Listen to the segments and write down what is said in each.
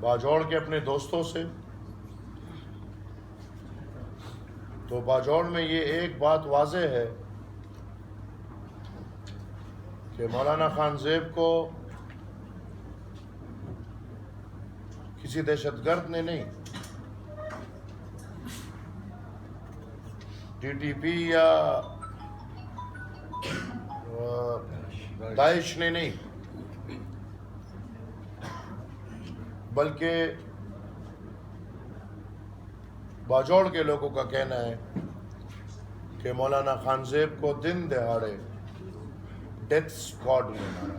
باجوڑ کے اپنے دوستوں سے، تو باجوڑ میں یہ ایک بات واضح ہے کہ مولانا خان زیب کو کسی دہشت گرد نے نہیں، ٹی ٹی پی یا داعش نے نہیں، بلکہ باجوڑ کے لوگوں کا کہنا ہے کہ مولانا خان زیب کو دن دہاڑے ڈیتھ اسکواڈ نے مارا۔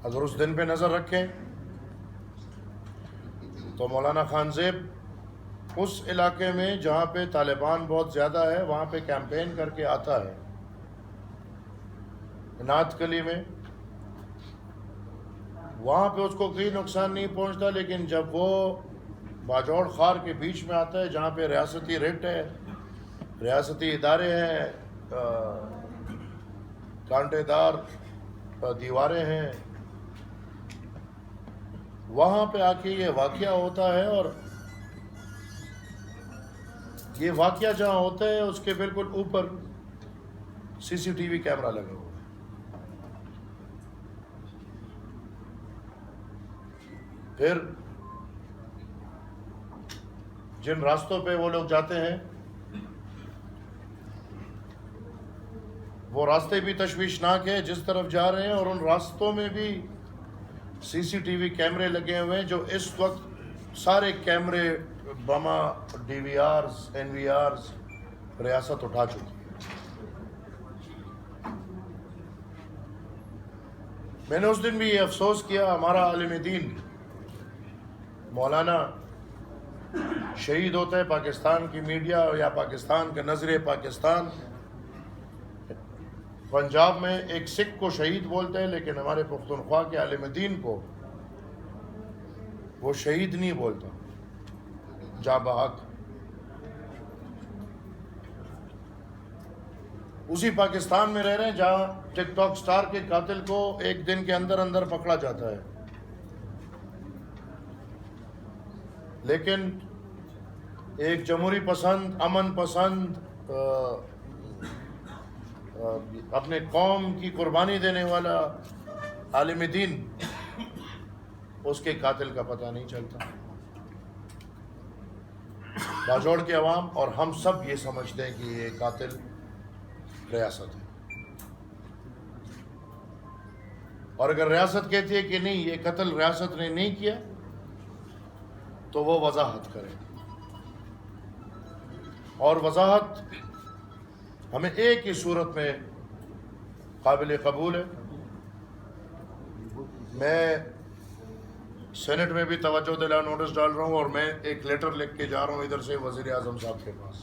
اگر اس دن پہ نظر رکھیں تو مولانا خان زیب اس علاقے میں جہاں پہ طالبان بہت زیادہ ہے وہاں پہ کیمپین کر کے آتا ہے، نعت کلی میں، وہاں پہ اس کو کوئی نقصان نہیں پہنچتا، لیکن جب وہ باجوڑ خار کے بیچ میں آتا ہے جہاں پہ ریاستی ریٹ ہے، ریاستی ادارے ہیں، کانٹے دار دیواریں ہیں، وہاں پہ آ کے یہ واقعہ ہوتا ہے، اور یہ واقعہ جہاں ہوتا ہے اس کے بالکل اوپر سی سی ٹی وی کیمرہ لگا ہوا ہے۔ پھر جن راستوں پہ وہ لوگ جاتے ہیں وہ راستے بھی تشویشناک ہیں جس طرف جا رہے ہیں، اور ان راستوں میں بھی سی سی ٹی وی کیمرے لگے ہوئے ہیں، جو اس وقت سارے کیمرے، بما، ڈی وی آرز، این وی آرز ریاست اٹھا چکی ہے۔ میں نے اس دن بھی یہ افسوس کیا، ہمارا عالم دین مولانا شہید ہوتا ہے، پاکستان کی میڈیا یا پاکستان کا نظر پاکستان پنجاب میں ایک سکھ کو شہید بولتے ہیں، لیکن ہمارے پختونخوا کے عالم دین کو وہ شہید نہیں بولتا، جاں بحق۔ اسی پاکستان میں رہ رہے ہیں جہاں ٹک ٹاک سٹار کے قاتل کو ایک دن کے اندر اندر پکڑا جاتا ہے، لیکن ایک جمہوری پسند، امن پسند، اپنے قوم کی قربانی دینے والا عالم دین، اس کے قاتل کا پتہ نہیں چلتا۔ باجوڑ کے عوام اور ہم سب یہ سمجھتے ہیں کہ یہ قاتل ریاست ہے، اور اگر ریاست کہتی ہے کہ نہیں یہ قتل ریاست نے نہیں کیا تو وہ وضاحت کرے، اور وضاحت ہمیں ایک ہی صورت میں قابل قبول ہے۔ میں سینٹ میں بھی توجہ دلا نوٹس ڈال رہا ہوں، اور میں ایک لیٹر لکھ کے جا رہا ہوں ادھر سے وزیر اعظم صاحب کے پاس،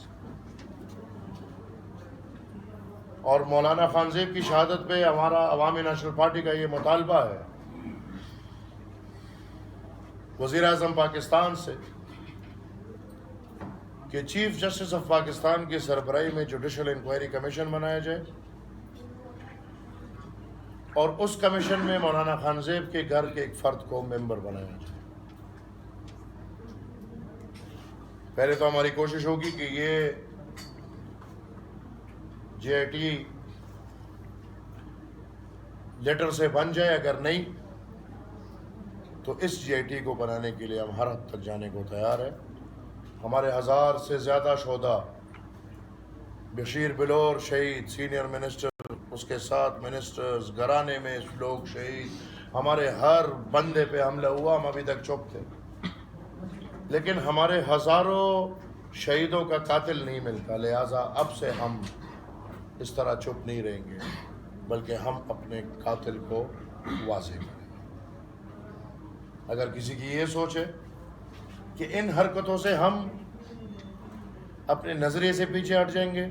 اور مولانا خان زیب کی شہادت پہ ہمارا عوامی نیشنل پارٹی کا یہ مطالبہ ہے وزیر اعظم پاکستان سے کہ چیف جسٹس آف پاکستان کی سربراہی میں جوڈیشل انکوائری کمیشن بنایا جائے، اور اس کمیشن میں مولانا خان زیب کے گھر کے ایک فرد کو ممبر بنایا جائے۔ پہلے تو ہماری کوشش ہوگی کہ یہ جے آئی ٹی لیٹر سے بن جائے، اگر نہیں تو اس جے آئی ٹی کو بنانے کے لیے ہم ہر حد تک جانے کو تیار ہیں۔ ہمارے 1000 سے زیادہ شہداء، بشیر بلور شہید، سینئر منسٹر، اس کے ساتھ منسٹرز، گھرانے میں لوگ شہید، ہمارے ہر بندے پہ حملہ ہوا، ہم ابھی تک چپ تھے، لیکن ہمارے ہزاروں شہیدوں کا قاتل نہیں ملتا، لہٰذا اب سے ہم اس طرح چپ نہیں رہیں گے، بلکہ ہم اپنے قاتل کو واضح کریں گے۔ اگر کسی کی یہ سوچ ہے کہ ان حرکتوں سے ہم اپنے نظریے سے پیچھے ہٹ جائیں گے،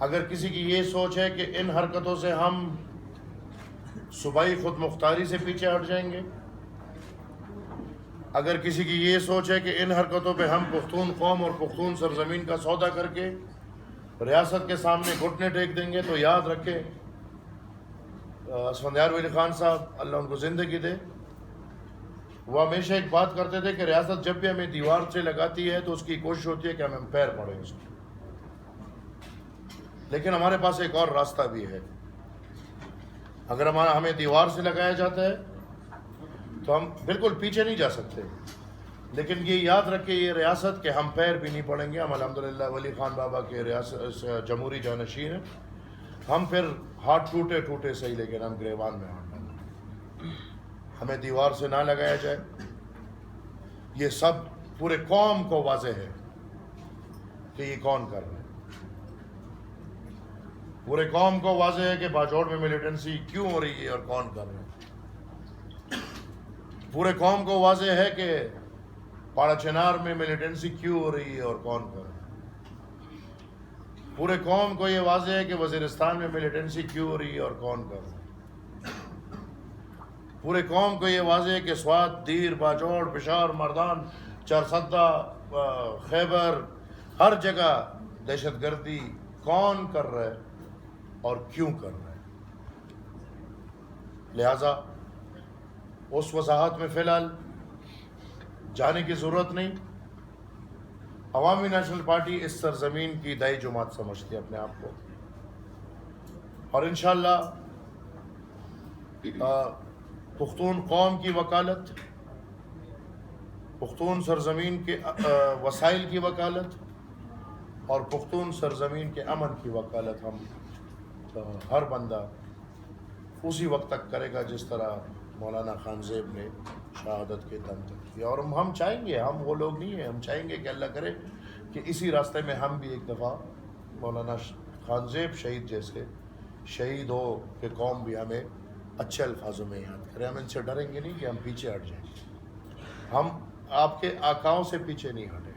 اگر کسی کی یہ سوچ ہے کہ ان حرکتوں سے ہم صوبائی خود مختاری سے پیچھے ہٹ جائیں گے، اگر کسی کی یہ سوچ ہے کہ ان حرکتوں پہ ہم پختون قوم اور پختون سرزمین کا سودا کر کے ریاست کے سامنے گھٹنے ٹیک دیں گے، تو یاد رکھیں اسفندیار ولی خان صاحب اللہ ان کو زندگی دے، وہ ہمیشہ ایک بات کرتے تھے کہ ریاست جب بھی ہمیں دیوار سے لگاتی ہے تو اس کی کوشش ہوتی ہے کہ ہم پیر پڑیں اس کو، لیکن ہمارے پاس ایک اور راستہ بھی ہے۔ اگر ہمیں دیوار سے لگایا جاتا ہے تو ہم بالکل پیچھے نہیں جا سکتے، لیکن یہ یاد رکھے یہ ریاست کہ ہم پیر بھی نہیں پڑیں گے، ہم الحمدللہ ولی خان بابا کے ریاست جمہوری جانشین ہیں، ہم پھر ہاتھ ٹوٹے ٹوٹے صحیح لیکن ہم گریبان میں ہاتھ ڈالیں گے، ہمیں دیوار سے نہ لگایا جائے۔ یہ سب پورے قوم کو واضح ہے کہ یہ کون کر رہا ہے، پورے قوم کو واضح ہے کہ باجوڑ میں ملیٹنسی کیوں ہو رہی ہے اور کون کر رہا ہے، پورے قوم کو واضح ہے کہ پاڑا چنار میں ملیٹنسی کیوں ہو رہی ہے اور کون کر رہا ہے، پورے قوم کو یہ واضح ہے کہ وزیرستان میں ملیٹنسی کیوں ہو رہی ہے اور کون کر رہا ہے، پورے قوم کو یہ واضح ہے کہ سوات، دیر، باجوڑ، پشاور، مردان، چارسدہ، خیبر، ہر جگہ دہشت گردی کون کر رہا ہے اور کیوں کر رہا ہے۔ لہٰذا اس وضاحت میں فی الحال جانے کی ضرورت نہیں۔ عوامی نیشنل پارٹی اس سرزمین کی دائی جماعت سمجھتی ہے اپنے آپ کو، اور انشاءاللہ پختون قوم کی وکالت، پختون سرزمین کے وسائل کی وکالت اور پختون سرزمین کے امن کی وکالت ہم ہر بندہ اسی وقت تک کرے گا جس طرح مولانا خان زیب نے شہادت کے دم تک کیا، اور ہم چاہیں گے، ہم وہ لوگ نہیں ہیں، ہم چاہیں گے کہ اللہ کرے کہ اسی راستے میں ہم بھی ایک دفعہ مولانا خان زیب شہید جیسے شہید ہو کہ قوم بھی ہمیں اچھے الفاظوں میں یاد کرے، ہم ان سے ڈریں گے نہیں کہ ہم پیچھے ہٹ جائیں گے، ہم آپ کے آقاؤں سے پیچھے نہیں ہٹے،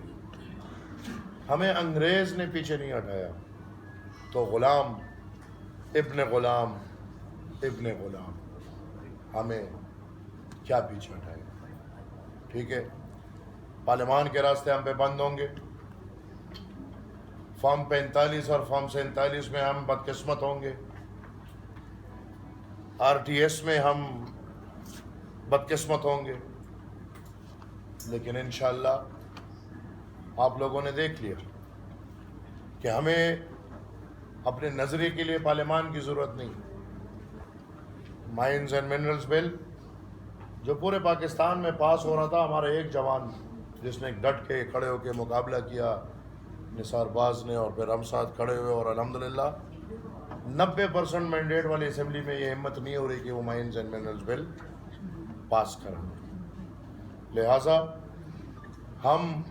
ہمیں انگریز نے پیچھے نہیں ہٹایا تو غلام ابن غلام ابن غلام ہمیں کیا پیچھے ہٹائے، ٹھیک ہے۔ پارلیمان کے راستے ہم پہ بند ہوں گے، فارم 45 اور فارم 47 میں ہم بدقسمت ہوں گے، RTS میں ہم بدقسمت ہوں گے، لیکن انشاءاللہ آپ لوگوں نے دیکھ لیا کہ ہمیں اپنے نظریے کے لیے پارلیمان کی ضرورت نہیں۔ مائنز اینڈ منرلز بل جو پورے پاکستان میں پاس ہو رہا تھا، ہمارا ایک جوان جس نے ڈٹ کے کھڑے ہو کے مقابلہ کیا، نثار باز نے، اور پھر ہم ساتھ کھڑے ہوئے، اور الحمدللہ 90% مینڈیٹ والی اسمبلی میں یہ ہمت نہیں ہو رہی کہ وہ مائنز اینڈ منرلز بل پاس کریں۔ لہٰذا ہم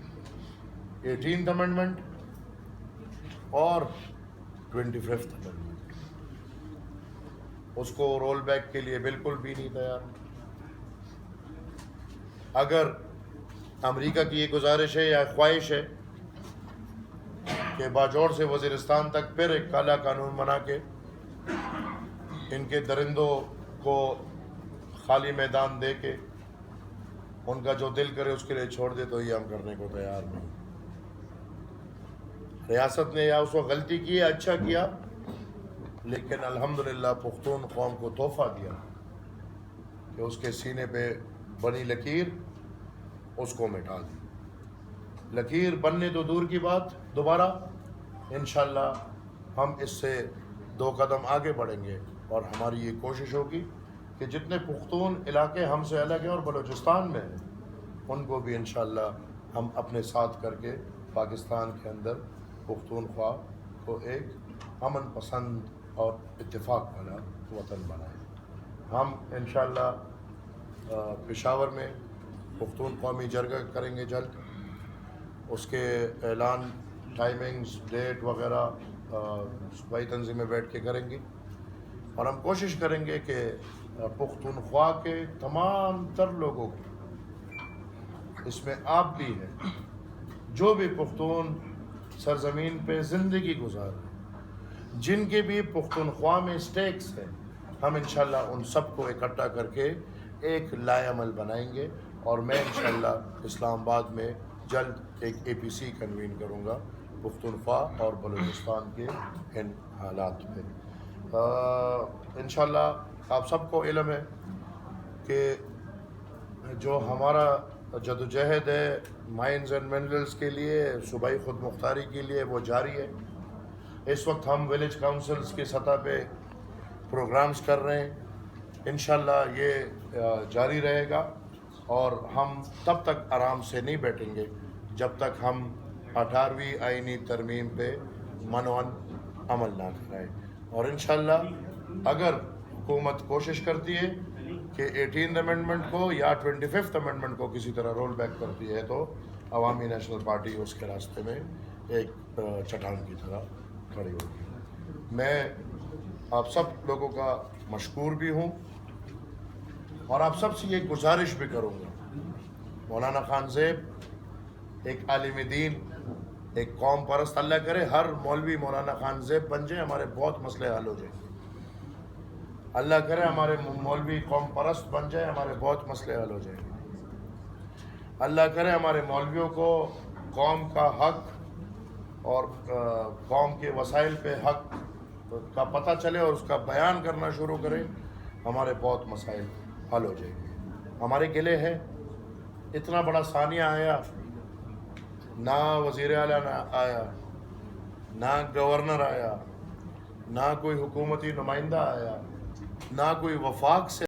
18th امینڈمنٹ اور 25th امینڈمنٹ اس کو رول بیک کے لیے بالکل بھی نہیں تیار۔ اگر امریکہ کی یہ گزارش ہے یا خواہش ہے کہ باجوڑ سے وزیرستان تک پھر ایک کالا قانون بنا کے ان کے درندوں کو خالی میدان دے کے ان کا جو دل کرے اس کے لیے چھوڑ دے، تو یہ ہم کرنے کو تیار نہیں۔ ریاست نے یا اس وقت غلطی کی ہے، اچھا کیا، لیکن الحمدللہ پختون قوم کو تحفہ دیا کہ اس کے سینے پہ بنی لکیر اس کو مٹا دی۔ لکیر بننے تو دور کی بات، دوبارہ انشاءاللہ ہم اس سے 2 قدم آگے بڑھیں گے، اور ہماری یہ کوشش ہوگی کہ جتنے پختون علاقے ہم سے الگ ہیں اور بلوچستان میں ہیں، ان کو بھی انشاءاللہ ہم اپنے ساتھ کر کے پاکستان کے اندر پختونخوا کو ایک امن پسند اور اتفاق والا وطن بنائیں۔ ہم انشاءاللہ پشاور میں پختون قومی جرگہ کریں گے جلد، اس کے اعلان، ٹائمنگز، ڈیٹ وغیرہ صوبائی تنظیمیں بیٹھ کے کریں گی، اور ہم کوشش کریں گے کہ پختونخوا کے تمام تر لوگوں کو، اس میں آپ بھی ہیں، جو بھی پختون سرزمین پہ زندگی گزار رہے ہیں، جن کے بھی پختونخوا میں سٹیکس ہیں، ہم انشاءاللہ ان سب کو اکٹھا کر کے ایک لائے عمل بنائیں گے، اور میں انشاءاللہ اسلام آباد میں جلد ایک APC کنوین کروں گا پختونخوا اور بلوچستان کے ان حالات پہ۔ انشاءاللہ آپ سب کو علم ہے کہ جو ہمارا جدوجہد ہے مائنز اینڈ منرلز کے لیے، صوبائی خود مختاری کے لیے، وہ جاری ہے۔ اس وقت ہم ولیج کاؤنسلز کی سطح پہ پروگرامز کر رہے ہیں، انشاءاللہ یہ جاری رہے گا، اور ہم تب تک آرام سے نہیں بیٹھیں گے جب تک ہم 18ویں آئینی ترمیم پہ منوان عمل نہ کرائیں۔ اور انشاءاللہ اگر حکومت کوشش کرتی ہے کہ 18th امینڈمنٹ کو یا 25th امینڈمنٹ کو کسی طرح رول بیک کرتی ہے، تو عوامی نیشنل پارٹی اس کے راستے میں ایک چٹان کی طرح کھڑی ہوگی۔ میں آپ سب لوگوں کا مشکور بھی ہوں، اور آپ سب سے یہ گزارش بھی کروں گا، مولانا خان زیب ایک عالم دین، ایک قوم پرست، اللہ کرے ہر مولوی مولانا خان زیب بن جائے، ہمارے بہت مسئلے حل ہو جائیں گے۔ اللہ کرے ہمارے مولوی قوم پرست بن جائے، ہمارے بہت مسئلے حل ہو جائیں گے۔ اللہ کرے ہمارے مولویوں کو قوم کا حق اور قوم کے وسائل پہ حق کا پتہ چلے اور اس کا بیان کرنا شروع کرے، ہمارے بہت مسائل حل ہو جائیں گے۔ ہمارے گلے ہے، اتنا بڑا ثانیہ آیا، نہ وزیر اعلیٰ نہ آیا، نہ گورنر آیا، نہ کوئی حکومتی نمائندہ آیا، نہ کوئی وفاق سے